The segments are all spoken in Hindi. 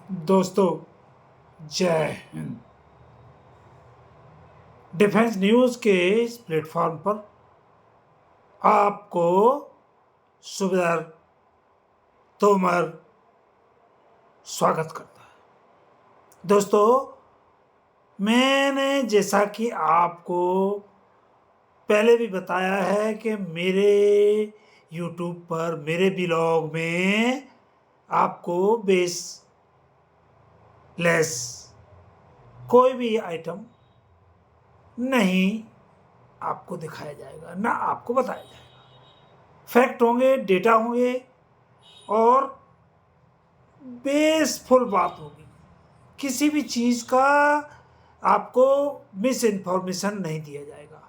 दोस्तों, जय हिंद। डिफेंस न्यूज़ के इस प्लेटफॉर्म पर आपको सुबेदार तोमर स्वागत करता है। दोस्तों, मैंने जैसा कि आपको पहले भी बताया है कि मेरे यूट्यूब पर मेरे ब्लॉग में आपको बेसलेस कोई भी आइटम नहीं आपको दिखाया जाएगा, ना आपको बताया जाएगा। फैक्ट होंगे, डेटा होंगे और बेसफुल बात होगी। किसी भी चीज़ का आपको मिस इन्फॉर्मेशन नहीं दिया जाएगा।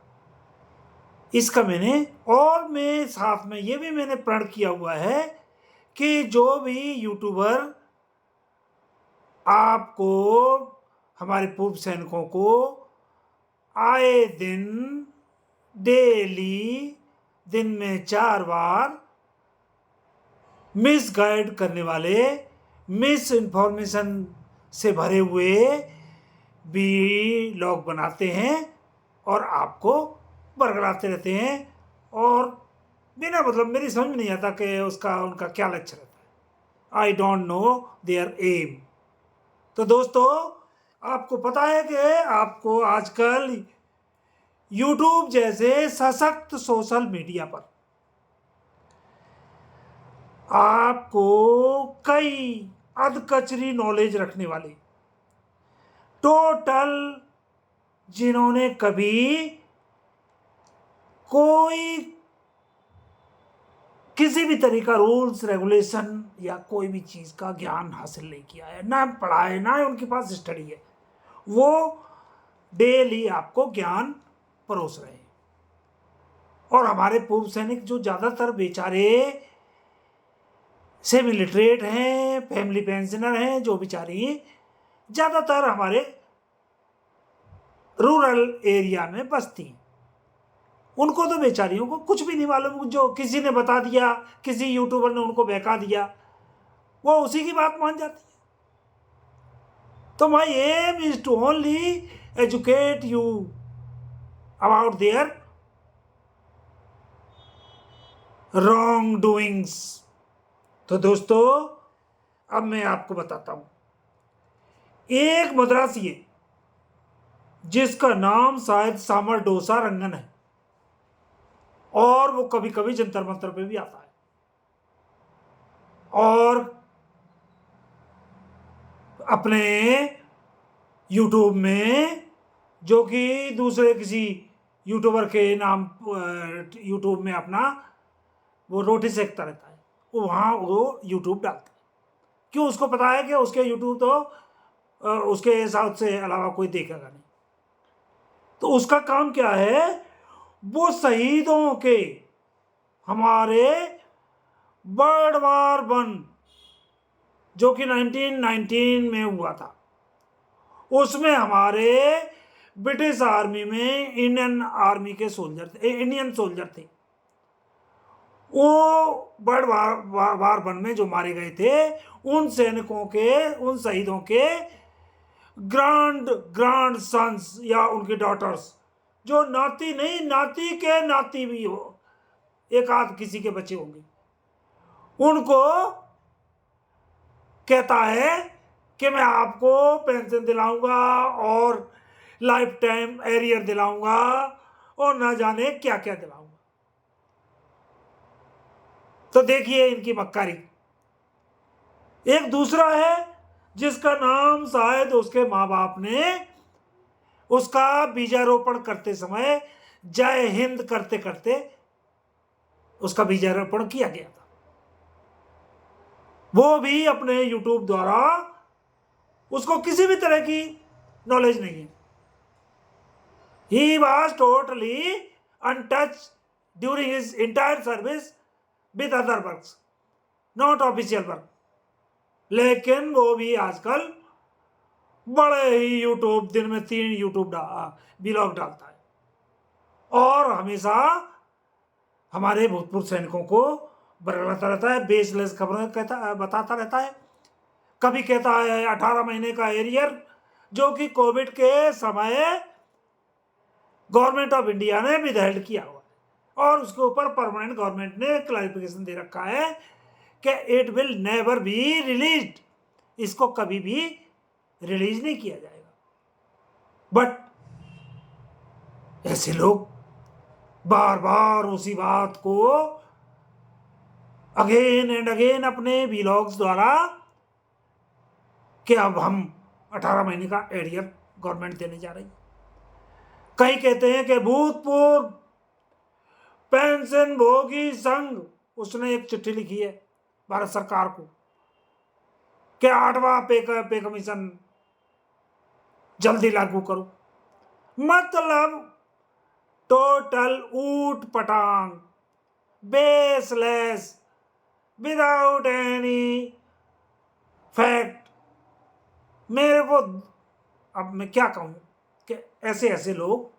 इसका मैं साथ में ये भी मैंने प्रण किया हुआ है कि जो भी यूट्यूबर आपको, हमारे पूर्व सैनिकों को आए दिन डेली दिन में 4 बार मिस गाइड करने वाले, मिस इन्फॉर्मेशन से भरे हुए भी लोग बनाते हैं और आपको बरगलाते रहते हैं और बिना मतलब मेरी समझ में नहीं आता कि उनका क्या लक्ष्य रहता है। I don't know their aim. तो दोस्तों, आपको पता है कि आपको आजकल यूट्यूब जैसे सशक्त सोशल मीडिया पर आपको कई अधकचरी नॉलेज रखने वाले टोटल, जिन्होंने कभी कोई किसी भी तरह का रूल्स रेगुलेशन या कोई भी चीज़ का ज्ञान हासिल नहीं किया है, ना पढ़ा है, ना उनके पास स्टडी है, वो डेली आपको ज्ञान परोस रहे हैं। और हमारे पूर्व सैनिक जो ज़्यादातर बेचारे सेमी लिटरेट हैं, फैमिली पेंशनर हैं, जो बेचारी ज़्यादातर हमारे रूरल एरिया में बसती हैं, उनको तो बेचारियों को कुछ भी नहीं मालूम। जो किसी ने बता दिया, किसी यूट्यूबर ने उनको बहका दिया, वो उसी की बात मान जाती है। तो my aim is to only educate you about their wrong doings. तो दोस्तों, अब मैं आपको बताता हूं। एक मद्रासी है जिसका नाम शायद सामर डोसा रंगन है, और वो कभी कभी जंतर मंतर पे भी आता है और अपने यूट्यूब में, जो कि दूसरे किसी यूट्यूबर के नाम यूट्यूब में अपना वो रोटी सेकता रहता है, वो वहाँ वो यूट्यूब डालता है। क्यों? उसको पता है कि उसके यूट्यूब तो उसके हिसाब से अलावा कोई देखेगा नहीं। तो उसका काम क्या है? वो शहीदों के, हमारे वर्ल्ड वार 1 जो कि 1919 में हुआ था, उसमें हमारे ब्रिटिश आर्मी में इंडियन आर्मी के सोल्जर थे, इंडियन सोल्जर थे। वो वर्ल्ड वार 1 में जो मारे गए थे, उन सैनिकों के, उन शहीदों के ग्रांड सन्स या उनके डॉटर्स, जो नाती नहीं, नाती के नाती भी हो, एक आध किसी के बच्चे होंगे, उनको कहता है कि मैं आपको पेंशन दिलाऊंगा और लाइफ टाइम एरियर दिलाऊंगा और ना जाने क्या क्या दिलाऊंगा। तो देखिए इनकी मक्कारी। एक दूसरा है जिसका नाम शायद उसके माँ बाप ने उसका बीजारोपण करते समय जय हिंद करते करते उसका बीजारोपण किया गया था। वो भी अपने यूट्यूब द्वारा, उसको किसी भी तरह की नॉलेज नहीं है। He was totally untouched during his entire service with other works, not official work. लेकिन वो भी आजकल बड़े ही यूट्यूब, दिन में 3 यूट्यूब ब्लॉग डालता है और हमेशा हमारे भूतपूर्व सैनिकों को बरगलाता रहता है, बेसलेस खबरें कहता बताता रहता है। कभी कहता है 18 महीने का एरियर, जो कि कोविड के समय गवर्नमेंट ऑफ इंडिया ने विदहेल्ड किया हुआ है, और उसके ऊपर परमानेंट गवर्नमेंट ने क्लैरिफिकेशन दे रखा है कि it will never be released, इसको कभी भी रिलीज नहीं किया जाएगा। बट ऐसे लोग बार बार उसी बात को अगेन एंड अगेन अपने व्लॉग्स द्वारा कि अब हम 18 महीने का एरियर गवर्नमेंट देने जा रही है। कई कहते हैं कि भूतपूर्व पेंशन भोगी संघ, उसने एक चिट्ठी लिखी है भारत सरकार को कि 8वां पे कमीशन जल्दी लागू करो। मतलब टोटल ऊट पटांग, बेसलेस, विदाउट एनी फैक्ट। मेरे को अब मैं क्या कहूं कि ऐसे ऐसे लोग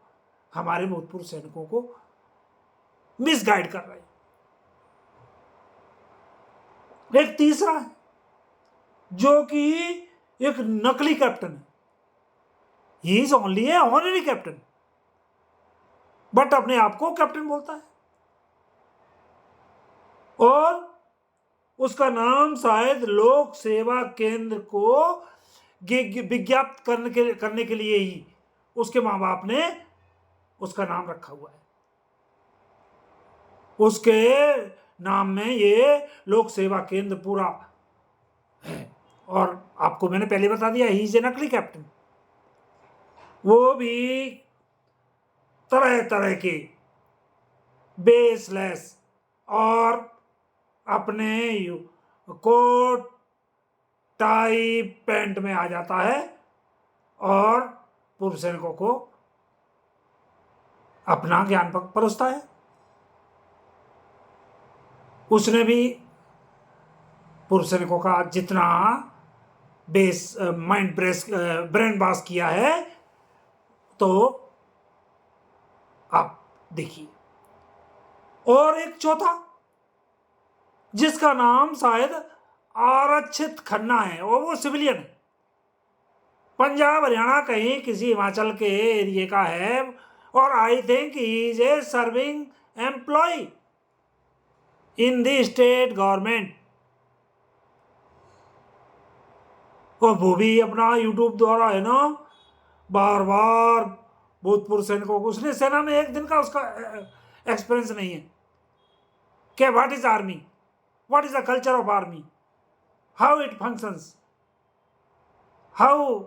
हमारे भूतपूर्व सैनिकों को मिसगाइड कर रहे हैं। एक तीसरा है जो कि एक नकली कैप्टन है, he is only a honorary captain, but अपने आप को कैप्टन बोलता है, और उसका नाम शायद लोक सेवा केंद्र को विज्ञापित करने के लिए ही उसके माँ बाप ने उसका नाम रखा हुआ है। उसके नाम में ये लोक सेवा केंद्र पूरा है, और आपको मैंने पहले बता दिया ही इज ए नकली कैप्टन। वो भी तरह तरह के बेसलेस और अपने कोट टाई पैंट में आ जाता है और पूर्व सैनिकों को अपना ज्ञान परोसता है। उसने भी पूर्व सैनिकों का जितना ब्रेन वॉश किया है, तो आप देखिए। और एक चौथा जिसका नाम शायद आरक्षित खन्ना है, और वो सिविलियन है, पंजाब हरियाणा कहीं किसी हिमाचल के एरिया का है, और I think he is a serving employ in the state government. और वो भी अपना यूट्यूब द्वारा है ना बार बार भूतपूर्व सैनिकों को, उसने सेना में एक दिन का उसका एक्सपीरियंस नहीं है कि what is army, what is the culture of army, how it functions, how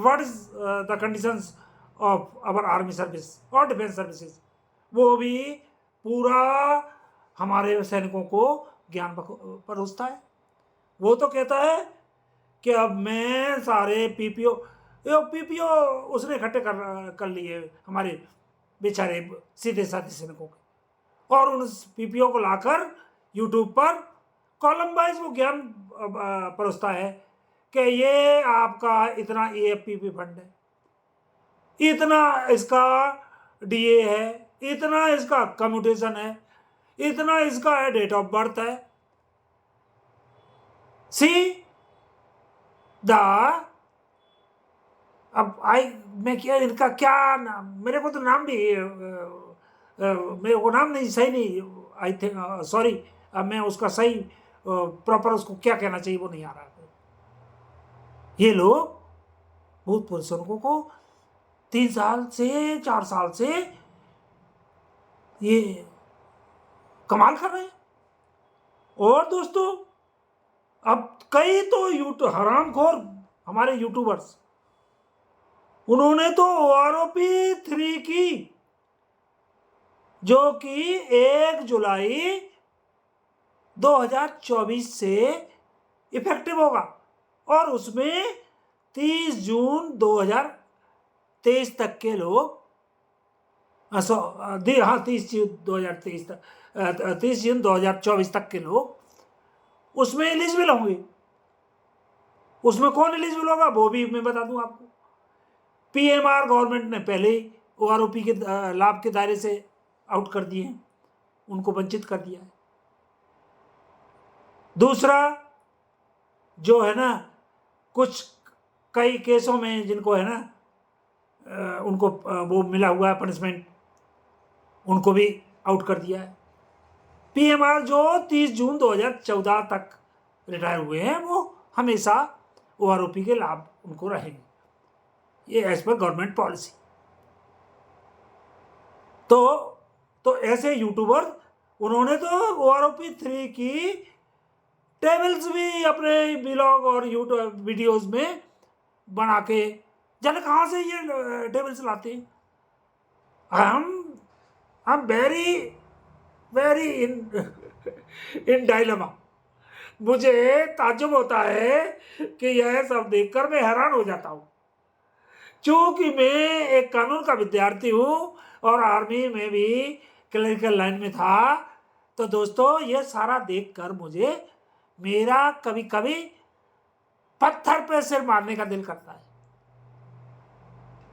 what is the conditions of our army service और डिफेंस सर्विसेज। वो भी पूरा हमारे सैनिकों को ज्ञान परोसता है। वो तो कहता है कि अब मैं सारे पीपीओ उसने इकट्ठे कर लिए हमारे बेचारे सीधे साधे सैनिकों के, और उन पीपीओ को लाकर यूट्यूब पर कॉलम वाइज वो ज्ञान परोसता है कि ये आपका इतना एएफपीपी फंड है, इतना इसका डीए है, इतना इसका कम्यूटेशन है, इतना इसका डेट ऑफ बर्थ है। सी द अब मैं क्या इनका क्या नाम, मेरे को तो नाम भी मेरे को नाम नहीं सही नहीं, आई थिंक सॉरी, मैं उसका सही प्रॉपर उसको क्या कहना चाहिए वो नहीं आ रहा। ये लोग भूतपूर्व सैनिकों को 3 साल से 4 साल से ये कमाल कर रहे हैं। और दोस्तों अब कई तो हरामखोर हमारे यूट्यूबर्स, उन्होंने तो OROP 3 की, जो कि 1 जुलाई 2024 से इफेक्टिव होगा, और उसमें 30 जून 2023 तक के लोग, हाँ 30 जून 2023 तक 30 जून 2024 तक के लोग उसमें एलिजिबल होंगे। उसमें कौन एलिजिबल होगा वो भी मैं बता दूं आपको। PMR गवर्नमेंट ने पहले ही OROP के लाभ के दायरे से आउट कर दिए हैं, उनको वंचित कर दिया है। दूसरा, जो है ना कुछ कई केसों में जिनको है ना उनको वो मिला हुआ है पनिशमेंट, उनको भी आउट कर दिया है। पीएमआर जो 30 जून 2014 तक रिटायर हुए हैं वो हमेशा ओआरओपी के लाभ उनको रहेंगे, ये एज पर गवर्नमेंट पॉलिसी। तो ऐसे यूट्यूबर उन्होंने तो ओआरओपी 3 की टेबल्स भी अपने ब्लॉग और यूट्यूब वीडियोस में बना के, जाने कहाँ से ये टेबल्स लाते हैं। I am very very in dilemma. मुझे ताज्जुब होता है कि यह सब देखकर मैं हैरान हो जाता हूँ, क्योंकि मैं एक कानून का विद्यार्थी हूँ और आर्मी में भी क्लरिकल लाइन में था। तो दोस्तों ये सारा देखकर मुझे मेरा कभी कभी पत्थर पे सिर मारने का दिल करता है।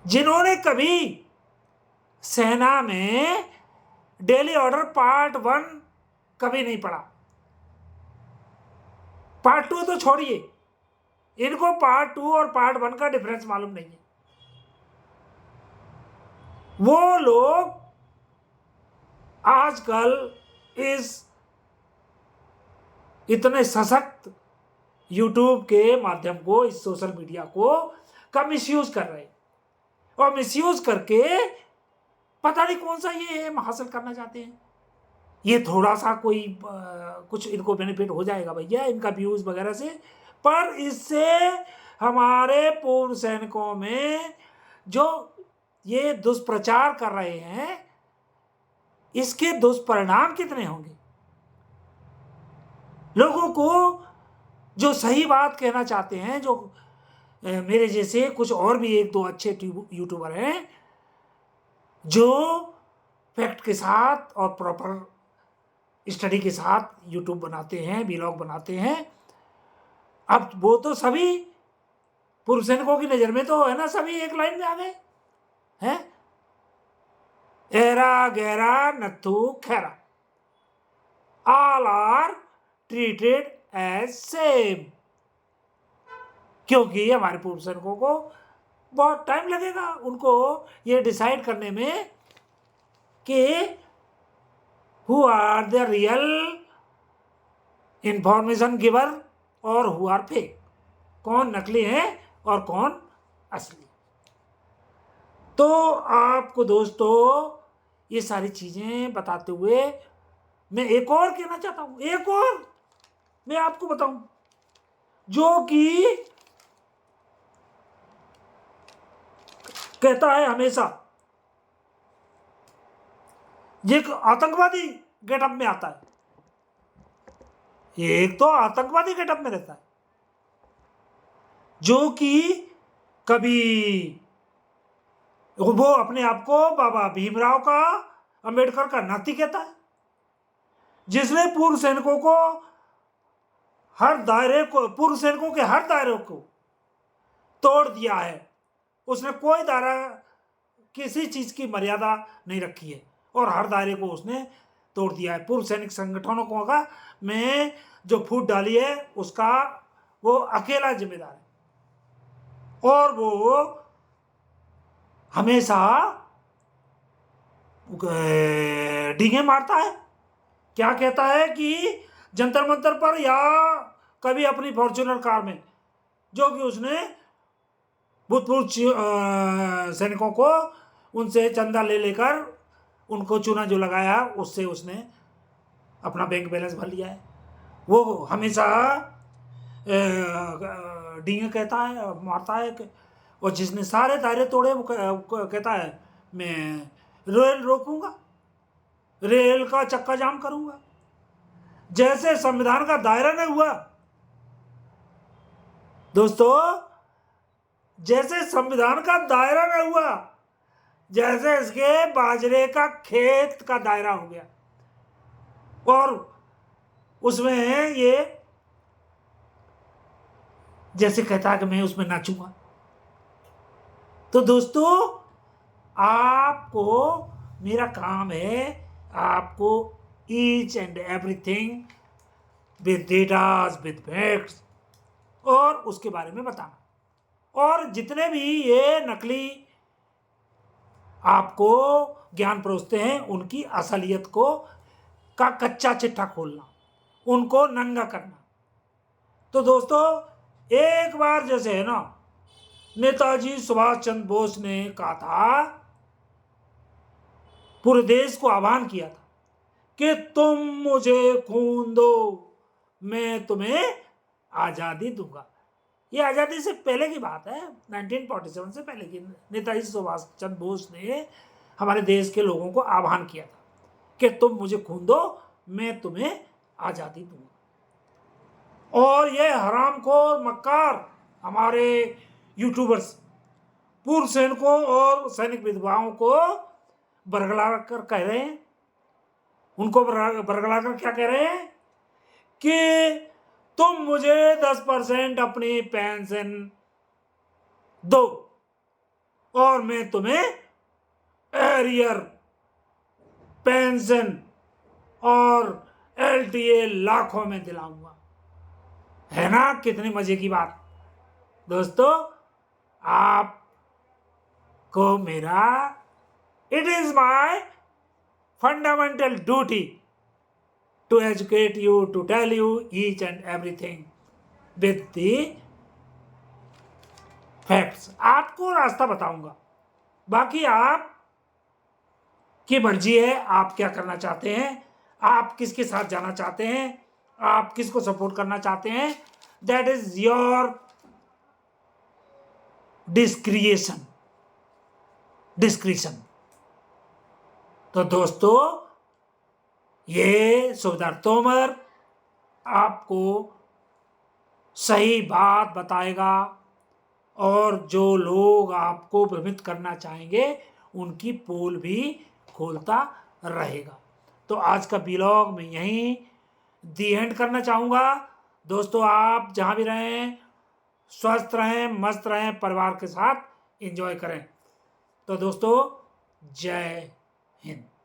जिन्होंने कभी सेना में डेली ऑर्डर पार्ट 1 कभी नहीं पढ़ा, पार्ट 2 तो छोड़िए, इनको पार्ट 2 और पार्ट 1 का डिफरेंस मालूम नहीं है। वो लोग आजकल इस इतने सशक्त यूट्यूब के माध्यम को, इस सोशल मीडिया को का मिसयूज कर रहे हैं, और मिसयूज करके पता नहीं कौन सा ये एम हासिल करना चाहते हैं। ये थोड़ा सा कोई कुछ इनको बेनिफिट हो जाएगा भैया इनका व्यूज वगैरह से, पर इससे हमारे पूर्व सैनिकों में जो ये दुष्प्रचार कर रहे हैं, इसके दुष्परिणाम कितने होंगे। लोगों को जो सही बात कहना चाहते हैं, जो मेरे जैसे कुछ और भी 1-2 अच्छे यूट्यूबर हैं जो फैक्ट के साथ और प्रॉपर स्टडी के साथ यूट्यूब बनाते हैं, व्लॉग बनाते हैं। अब वो तो सभी पूर्व सैनिकों की नज़र में तो है ना, सभी एक लाइन में आ गए हैं, एरा गहरा Nathu Khaira, all are treated as same. क्योंकि हमारे पूर्व सैनिकों को बहुत टाइम लगेगा उनको ये डिसाइड करने में कि who are the real information giver और हु आर फेक, कौन नकली है और कौन असली। तो आपको दोस्तों ये सारी चीज़ें बताते हुए मैं एक और कहना चाहता हूँ, एक और मैं आपको बताऊं, जो कि कहता है हमेशा, ये आतंकवादी गेटअप में आता है, एक तो आतंकवादी गेटअप में रहता है, जो कि कभी वो अपने आप को बाबा भीमराव का, अंबेडकर का नाती कहता है, जिसने पूर्व सैनिकों को हर दायरे को, पूर्व सैनिकों के हर दायरे को तोड़ दिया है। उसने कोई दायरा, किसी चीज की मर्यादा नहीं रखी है और हर दायरे को उसने तोड़ दिया है। पूर्व सैनिक संगठनों को का में जो फूट डाली है उसका वो अकेला जिम्मेदार है, और वो हमेशा डींगे मारता है। क्या कहता है कि जंतर मंतर पर या कभी अपनी फॉर्च्यूनर कार में, जो कि उसने भूतपूर्व सैनिकों को उनसे चंदा ले लेकर उनको चूना जो लगाया उससे उसने अपना बैंक बैलेंस भर लिया है। वो हमेशा डींगे कहता है, मारता है, और जिसने सारे दायरे तोड़े वो कहता है मैं रेल रोकूंगा, रेल का चक्का जाम करूंगा। जैसे संविधान का दायरा नहीं हुआ दोस्तों, जैसे संविधान का दायरा नहीं हुआ, जैसे इसके बाजरे का खेत का दायरा हो गया, और उसमें ये जैसे कहता है कि मैं उसमें नाचूंगा। तो दोस्तों आपको मेरा काम है आपको each and everything with datas, with facts और उसके बारे में बताना। और जितने भी ये नकली आपको ज्ञान परोसते हैं उनकी असलियत को का कच्चा चिट्ठा खोलना, उनको नंगा करना। तो दोस्तों, एक बार जैसे है ना, नेताजी सुभाष चंद्र बोस ने कहा था, पूरे देश को आह्वान किया था कि तुम मुझे खून दो, मैं तुम्हें आजादी दूंगा। ये आजादी से पहले की बात है, 1947 से पहले की। नेताजी सुभाष चंद्र बोस ने हमारे देश के लोगों को आह्वान किया था कि तुम मुझे खून दो, मैं तुम्हें आजादी दूंगा। और ये हरामखोर मक्कार हमारे यूट्यूबर्स पूर्व सैनिकों और सैनिक विधवाओं को बरगला कर कह रहे हैं, उनको बरगला कर क्या कह रहे हैं कि तुम मुझे 10% अपनी पेंशन दो और मैं तुम्हें एरियर पेंशन और LTA लाखों में दिलाऊंगा। है ना कितनी मजे की बात। दोस्तों, आपको मेरा, it is my fundamental duty to educate you, to tell you each and everything with the facts। आपको रास्ता बताऊंगा, बाकी आप की मर्जी है, आप क्या करना चाहते हैं, आप किसके साथ जाना चाहते हैं, आप किसको सपोर्ट करना चाहते हैं, दैट इज योर डिस्क्रिशन। तो दोस्तों, ये सुबेदार तोमर आपको सही बात बताएगा और जो लोग आपको भ्रमित करना चाहेंगे उनकी पोल भी खोलता रहेगा। तो आज का व्लॉग मैं यहीं दी एंड करना चाहूँगा। दोस्तों, आप जहाँ भी रहें स्वस्थ रहें, मस्त रहें, परिवार के साथ एंजॉय करें। तो दोस्तों, जय हिंद।